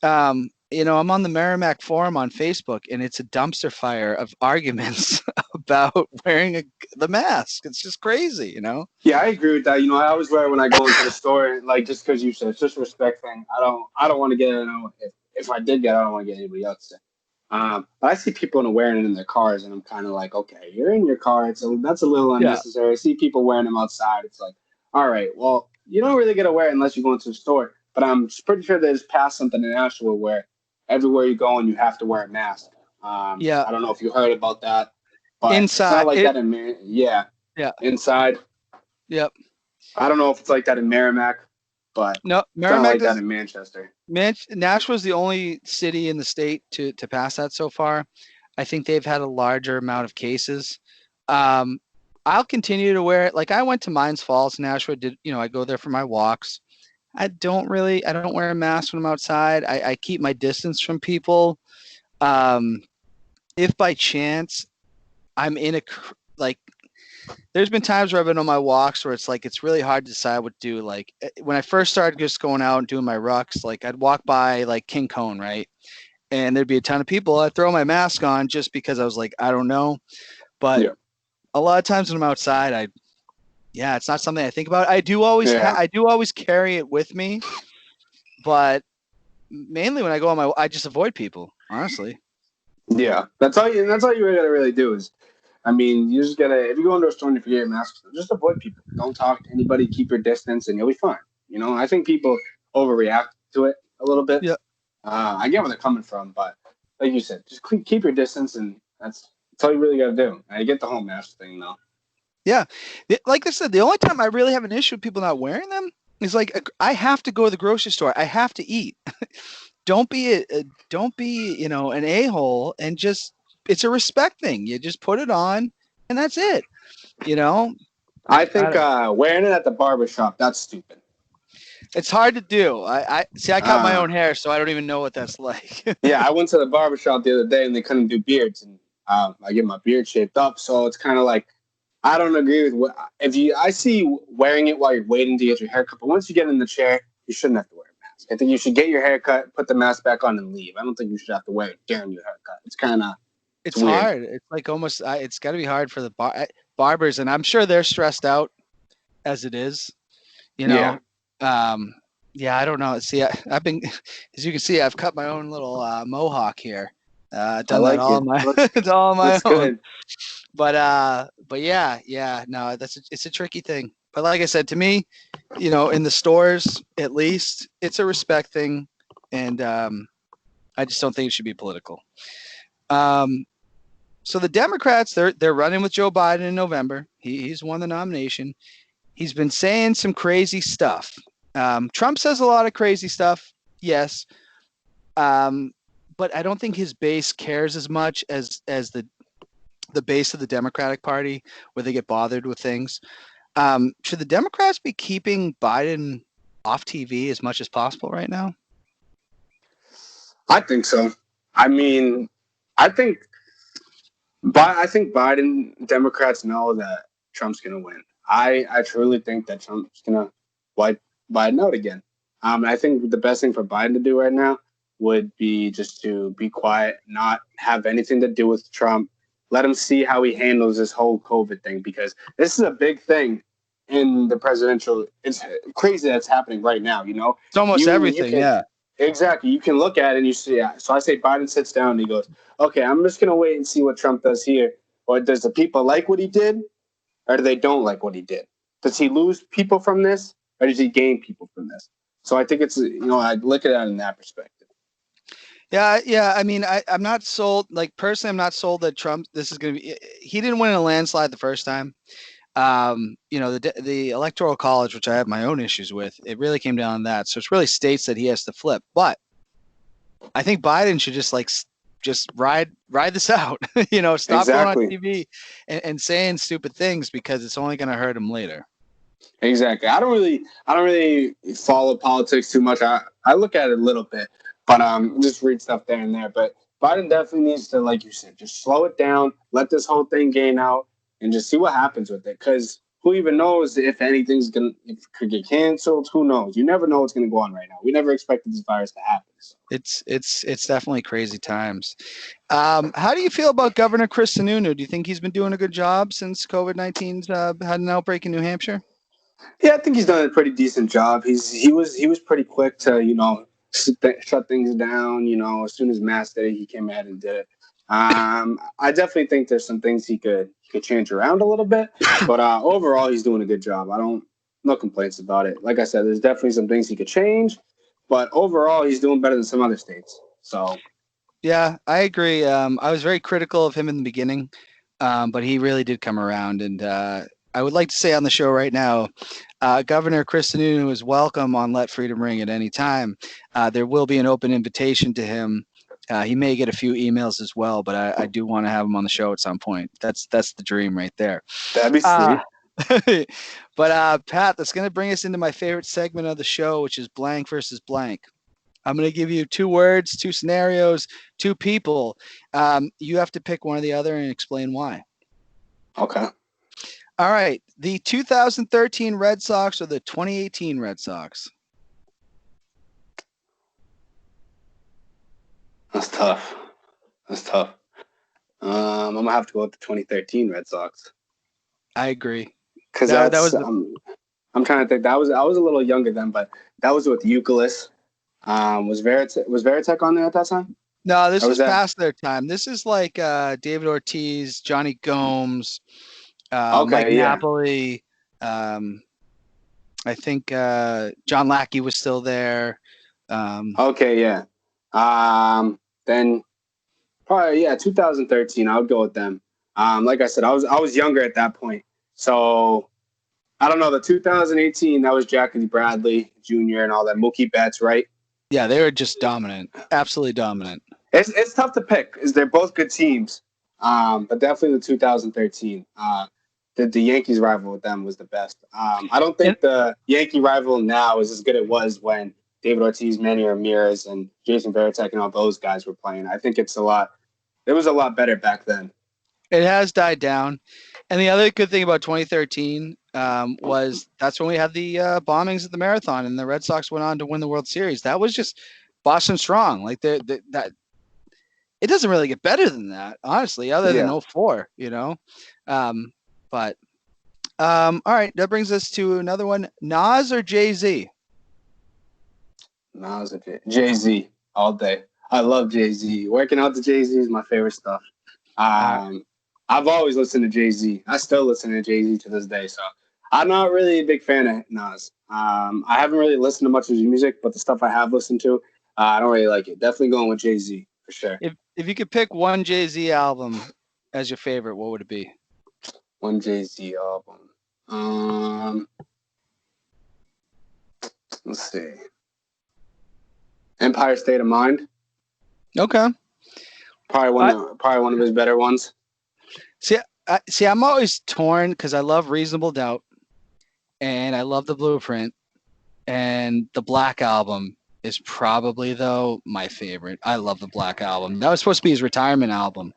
I'm on the Merrimack Forum on Facebook, and it's a dumpster fire of arguments about wearing the mask. It's just crazy, Yeah, I agree with that. I always wear it when I go into the store, like just because you said it's just a respect thing. I don't want to get if I did get, I don't want to get anybody else sick. But I see people wearing it in their cars, and I'm kind of like, okay, you're in your car. That's a little unnecessary. I see people wearing them outside. It's like, all right, well, you don't really get to wear it unless you go into the store. But I'm pretty sure they just passed something in Nashville where everywhere you go and you have to wear a mask. I don't know if you heard about that. But inside, it's not like that in inside. Yep. I don't know if it's like that in Merrimack, but no, Merrimack it's not like that in Manchester. Nashville's the only city in the state to pass that so far. I think they've had a larger amount of cases. I'll continue to wear it. Like I went to Mines Falls, Nashville. I go there for my walks. I don't wear a mask when I'm outside. I keep my distance from people. If by chance I'm in there's been times where I've been on my walks where it's really hard to decide what to do. Like when I first started just going out and doing my rucks, like I'd walk by like King Cone, right? And there'd be a ton of people. I'd throw my mask on just because I was like, I don't know. But a lot of times when I'm outside, it's not something I think about. I do always carry it with me, but mainly when I go I just avoid people, honestly. Yeah, that's all you gotta really do is, I mean, you just gotta, if you go into a store and you forget your mask, just avoid people. Don't talk to anybody. Keep your distance, and you'll be fine. I think people overreact to it a little bit. Yeah. I get where they're coming from, but like you said, just keep your distance, and that's all you really gotta do. I get the whole mask thing though. Yeah, like I said, the only time I really have an issue with people not wearing them is like I have to go to the grocery store. I have to eat. don't be an a-hole, and just, it's a respect thing. You just put it on and that's it. You know, I think wearing it at the barbershop, that's stupid. it's hard to do. I see. I cut my Uh, own hair, so I don't even know what that's like. yeah, I went to the barbershop the other day and they couldn't do beards, and I get my beard shaped up, so it's kind of like I don't agree with what I see wearing it while you're waiting to get your haircut, but once you get in the chair, you shouldn't have to wear a mask. I think you should get your haircut, put the mask back on, and leave. I don't think you should have to wear it during your haircut. It's kind of It's weird. hard. It's like almost. It's got to be hard for the barbers, and I'm sure they're stressed out as it is. You know. Yeah. Yeah, I don't know. See, I've been, as you can see, I've cut my own little mohawk here. Done like that all it. on my, it's all on my That's own. good. But yeah, no, it's a tricky thing. But like I said, to me, in the stores, at least, it's a respect thing, and I just don't think it should be political. So the Democrats, they're running with Joe Biden in November. He's won the nomination. He's been saying some crazy stuff. Trump says a lot of crazy stuff, yes, but I don't think his base cares as much as the base of the Democratic Party, where they get bothered with things. Should the Democrats be keeping Biden off TV as much as possible right now? I think so. I mean, I think Biden Democrats know that Trump's going to win. I truly think that Trump's going to wipe Biden out again. I think the best thing for Biden to do right now would be just to be quiet, not have anything to do with Trump. Let him see how he handles this whole COVID thing, because this is a big thing in the presidential. It's crazy that's happening right now. It's almost everything. Yeah. Exactly. You can look at it and you see. So I say Biden sits down and he goes, "Okay, I'm just going to wait and see what Trump does here. Or does the people like what he did, or do they don't like what he did? Does he lose people from this, or does he gain people from this?" So I think it's, I look at it in that perspective. Yeah. I mean, I'm not sold. Like, personally, I'm not sold that Trump. This is going to be. He didn't win in a landslide the first time. The Electoral College, which I have my own issues with, it really came down to that. So it's really states that he has to flip. But I think Biden should just ride this out. Stop going on TV and saying stupid things, because it's only going to hurt him later. Exactly. I don't really follow politics too much. I look at it a little bit, but just read stuff there and there. But Biden definitely needs to, like you said, just slow it down, let this whole thing gain out, and just see what happens with it. Because who even knows if anything's if it could get canceled? Who knows? You never know what's going to go on right now. We never expected this virus to happen. So. It's definitely crazy times. How do you feel about Governor Chris Sununu? Do you think he's been doing a good job since COVID-19's had an outbreak in New Hampshire? Yeah, I think he's done a pretty decent job. He was pretty quick to shut things down. As soon as Mass Day, he came out and did it. I definitely think there's some things he could change around a little bit, but overall he's doing a good job. No complaints about it. Like I said, there's definitely some things he could change, but overall he's doing better than some other states. So yeah, I agree. I was very critical of him in the beginning, but he really did come around, and I would like to say on the show right now, Governor Chris Sununu is welcome on Let Freedom Ring at any time. There will be an open invitation to him. He may get a few emails as well, but I do want to have him on the show at some point. That's the dream right there. That'd be sweet. But Pat, that's going to bring us into my favorite segment of the show, which is blank versus blank. I'm going to give you 2 words, 2 scenarios, 2 people. You have to pick one or the other and explain why. Okay. All right. The 2013 Red Sox or the 2018 Red Sox? That's tough. I'm going to have to go with the 2013 Red Sox. I agree. Because that was I'm trying to think. I was a little younger then, but that was with Euclid. Was Veritek on there at that time? No, this was past their time. This is like David Ortiz, Johnny Gomes, Mike Napoli. I think John Lackey was still there. Okay, yeah. Then probably 2013. I would go with them. Like I said, I was younger at that point, so I don't know. The 2018, that was Jackie Bradley Jr. and all that, Mookie Betts, right? Yeah, they were just dominant, absolutely dominant. It's tough to pick because they're both good teams. But definitely the 2013. The Yankees rival with them was the best. I don't And think the Yankee rival now is as good as it was when David Ortiz, Manny Ramirez, and Jason Varitek and all those guys were playing. I think it's a lot. It was a lot better back then. it has died down. And the other good thing about 2013 was that's when we had the bombings at the Marathon, and the Red Sox went on to win the World Series. That was just Boston strong. Like that, it doesn't really get better than that, honestly, other than Yeah. 04, you know. But all right, that brings us to another one: Nas or Jay-Z? Nas and Jay-Z all day. I love Jay-Z. Working out to Jay-Z is my favorite stuff. I've always listened to Jay-Z. I still listen to Jay-Z to this day. So I'm not really a big fan of Nas. I haven't really listened to much of his music, but the stuff I have listened to, I don't really like it. Definitely going with Jay-Z for sure. If you could pick one Jay-Z album as your favorite, what would it be? One Jay-Z album. Let's see. Empire State of Mind. Okay. Probably one of his better ones. See, I'm always torn because I love Reasonable Doubt, and I love The Blueprint, and the Black Album is probably though my favorite. I love the Black Album. That was supposed to be his retirement album,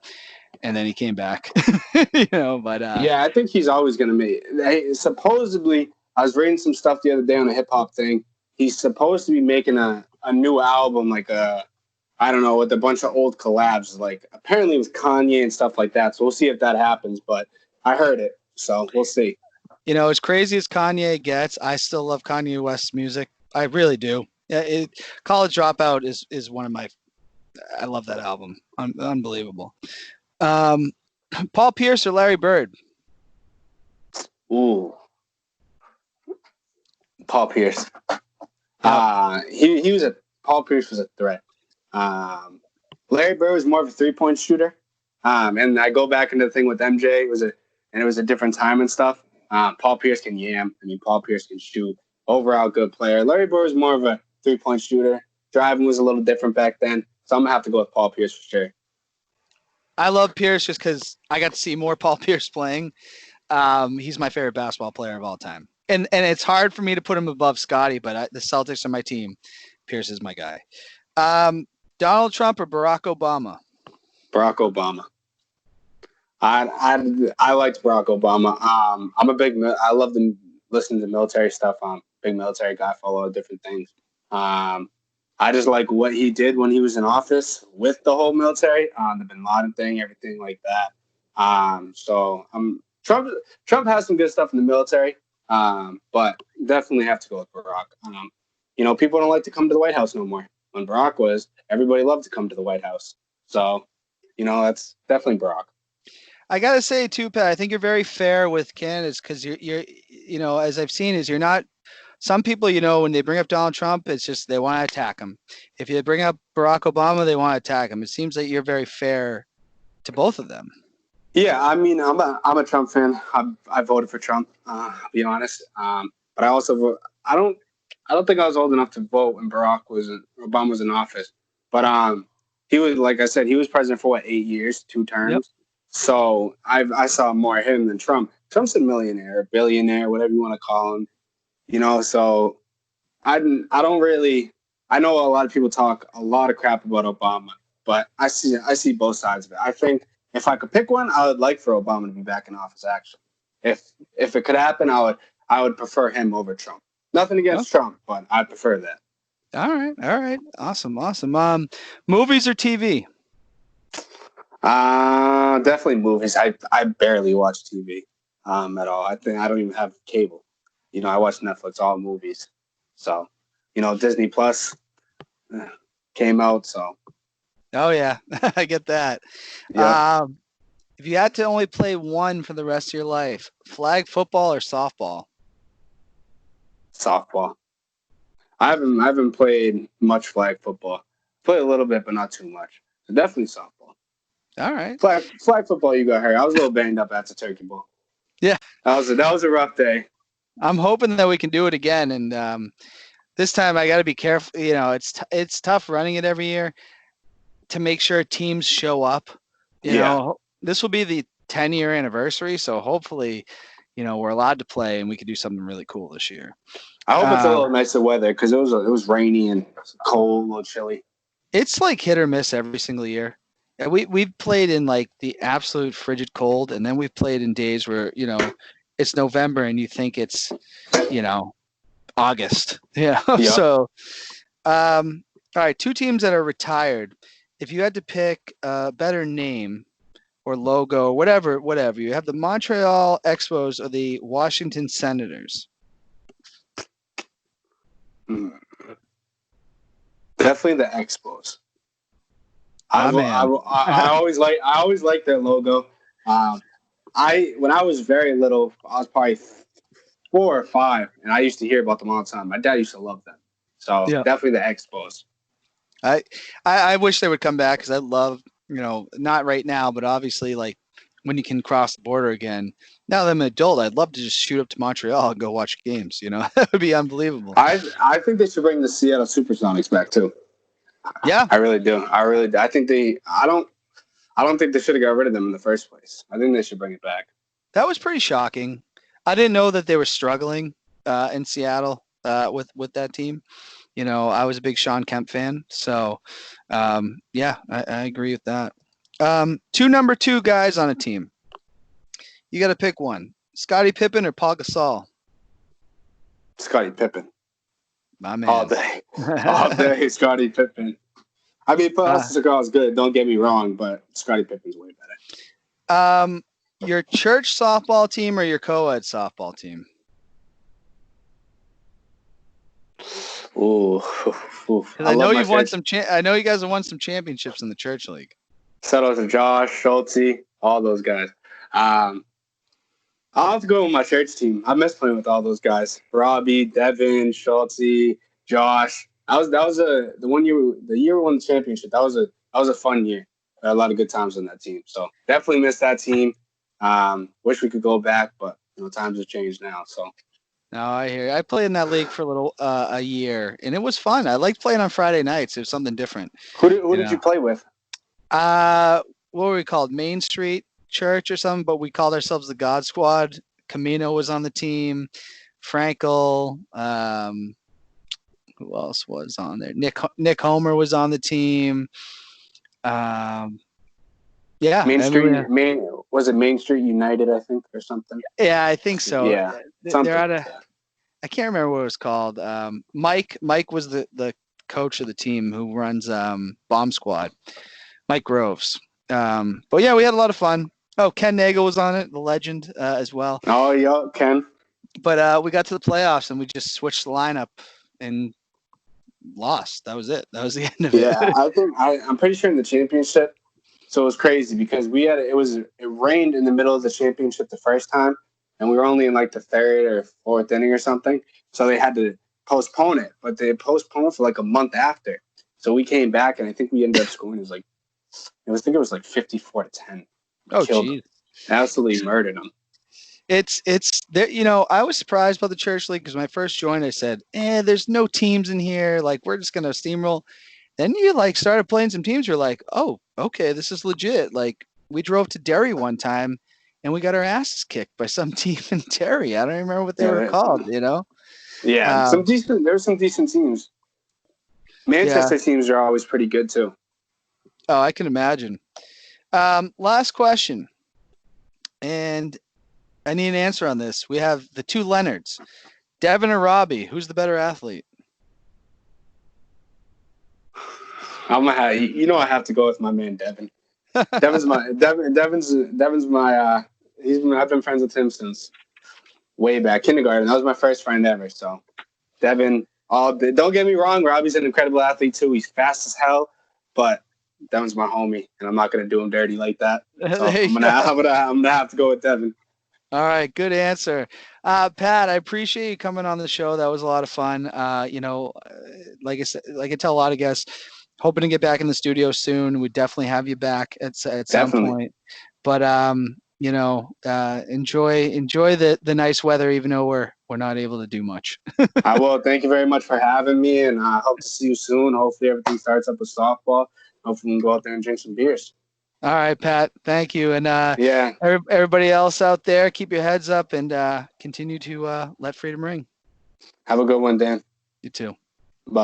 and then he came back. But yeah, I think he's always going to make. Supposedly, I was reading some stuff the other day on a hip hop thing. He's supposed to be making a new album, like I don't know, with a bunch of old collabs, like apparently with Kanye and stuff like that. So we'll see if that happens. But I heard it, so we'll see. As crazy as Kanye gets, I still love Kanye West's music. I really do. College Dropout is one of my. I love that album. Unbelievable. Paul Pierce or Larry Bird? Ooh, Paul Pierce. Paul Pierce was a threat. Larry Bird was more of a 3-point shooter. And I go back into the thing with MJ. It was a different time and stuff. Paul Pierce can yam. I mean, Paul Pierce can shoot. Overall, good player. Larry Bird was more of a 3-point shooter. Driving was a little different back then. So I'm going to have to go with Paul Pierce for sure. I love Pierce just because I got to see more Paul Pierce playing. He's my favorite basketball player of all time. And it's hard for me to put him above Scotty, but the Celtics are my team. Pierce is my guy. Donald Trump or Barack Obama? Barack Obama. I liked Barack Obama. I love to listen to military stuff. I'm a big military guy, follow different things. I just like what he did when he was in office with the whole military, the Bin Laden thing, everything like that. Trump has some good stuff in the military, but definitely have to go with Barack. People don't like to come to the White House no more. When Barack was, everybody loved to come to the White House. So, that's definitely Barack. I gotta say too, Pat, I think you're very fair with candidates because you're as I've seen is you're not. Some people, when they bring up Donald Trump, it's just they want to attack him. If you bring up Barack Obama, they want to attack him. It seems like you're very fair to both of them. Yeah, I mean, I'm a Trump fan. I voted for Trump. I'll be honest. But I also I don't think I was old enough to vote when Obama was in office. But he was, like I said, he was president for 8 years, 2 terms. Yep. So I saw more of him than Trump. Trump's a millionaire, a billionaire, whatever you want to call him. So I don't really. I know a lot of people talk a lot of crap about Obama, but I see both sides of it. I think if I could pick one, I would like for Obama to be back in office. Actually, if it could happen, I would prefer him over Trump. Nothing against Trump, but I prefer that. All right, awesome. Movies or TV? Definitely movies. I barely watch TV at all. I think I don't even have cable. I watch Netflix, all movies. So, Disney Plus came out. So. Oh yeah, I get that. Yeah. If you had to only play one for the rest of your life, flag football or softball? Softball. I haven't played much flag football. Played a little bit, but not too much. So definitely softball. All right. Flag football, you got hurt. I was a little banged up after Turkey Bowl. Yeah. That was a rough day. I'm hoping that we can do it again, and this time I got to be careful. You know, it's tough running it every year to make sure teams show up. You know, this will be the 10-year anniversary, so hopefully, you know, we're allowed to play and we could do something really cool this year. I hope it's a little nicer weather because it was rainy and cold, a little chilly. It's like hit or miss every single year. We've played in like the absolute frigid cold, and then we've played in days where, you know, it's November and you think it's, you know, August. Yeah. Yep. So, all right, 2 teams that are retired. If you had to pick a better name or logo, whatever, you have the Montreal Expos or the Washington Senators. Definitely the Expos. I always like their logo. When I was very little, I was probably 4 or 5, and I used to hear about them all the time. My dad used to love them. So definitely the Expos. I wish they would come back because I love, you know, not right now, but obviously like when you can cross the border again. Now that I'm an adult, I'd love to just shoot up to Montreal and go watch games. You know, that would be unbelievable. I think they should bring the Seattle Supersonics back too. Yeah, I really do. I think I don't think they should have got rid of them in the first place. I think they should bring it back. That was pretty shocking. I didn't know that they were struggling in Seattle with that team. You know, I was a big Sean Kemp fan, so yeah, I agree with that. 2 number 2 guys on a team. You got to pick one: Scottie Pippen or Paul Gasol. Scottie Pippen. My man. All day, Scottie Pippen. I mean, Paul Gasol is good. Don't get me wrong, but Scottie Pippen's way better. Your church softball team or your co-ed softball team? Ooh. I know you've won some. I know you guys have won some championships in the church league. Shout out to Josh, Soucy, all those guys. I'll have to go with my church team. I miss playing with all those guys. Robbie, Devin, Soucy, Josh. That was the year we won the championship. That was a fun year. I had a lot of good times on that team. So definitely miss that team. Wish we could go back, but you know, times have changed now. So. No, I hear you. I played in that league for a year, and it was fun. I liked playing on Friday nights. It was something different. Who did you play with? What were we called? Main Street Church or something, but we called ourselves the God Squad. Camino was on the team. Frankel. Who else was on there? Nick Homer was on the team. Yeah. Main Street. Was it Main Street United, I think, or something? Yeah, I think so. Yeah. They're out of. I can't remember what it was called. Mike was the coach of the team who runs Bomb Squad. Mike Groves. But yeah, we had a lot of fun. Oh, Ken Nagel was on it, the legend as well. Oh yeah, Ken. But we got to the playoffs and we just switched the lineup and lost. That was it. That was the end of it. Yeah, I'm pretty sure in the championship. So it was crazy because it rained in the middle of the championship the first time, and we were only in like the 3rd or 4th inning or something. So they had to postpone it, but they postponed for like a month after. So we came back, and I think we ended up scoring. I think it was like 54-10. Oh, geez. Absolutely murdered them. It's there. You know, I was surprised by the church league because when I first joined, I said, there's no teams in here. Like, we're just gonna steamroll. Then you like started playing some teams. You're like, oh, okay, this is legit. Like, we drove to Derry one time, and we got our asses kicked by some team in Derry. I don't remember what they were called. You know? Yeah, there were some decent teams. Manchester teams are always pretty good too. Oh, I can imagine. Last question, and I need an answer on this. We have the 2 Leonards, Devin or Robbie. Who's the better athlete? I have to go with my man Devin. Devin's my I've been friends with him since way back kindergarten. That was my first friend ever. So Devin, don't get me wrong, Robbie's an incredible athlete too. He's fast as hell, but Devin's my homie, and I'm not gonna do him dirty like that. So I'm gonna have to go with Devin. All right, good answer. Pat, I appreciate you coming on the show. That was a lot of fun. You know, like I said, like I tell a lot of guests, hoping to get back in the studio soon. We definitely have you back at some point. But you know, enjoy the nice weather, even though we're we're not able to do much. I will. Thank you very much for having me, and I hope to see you soon. Hopefully, everything starts up with softball. Hopefully, we can go out there and drink some beers. All right, Pat. Thank you. And Yeah. everybody else out there, keep your heads up and continue to let freedom ring. Have a good one, Dan. You too.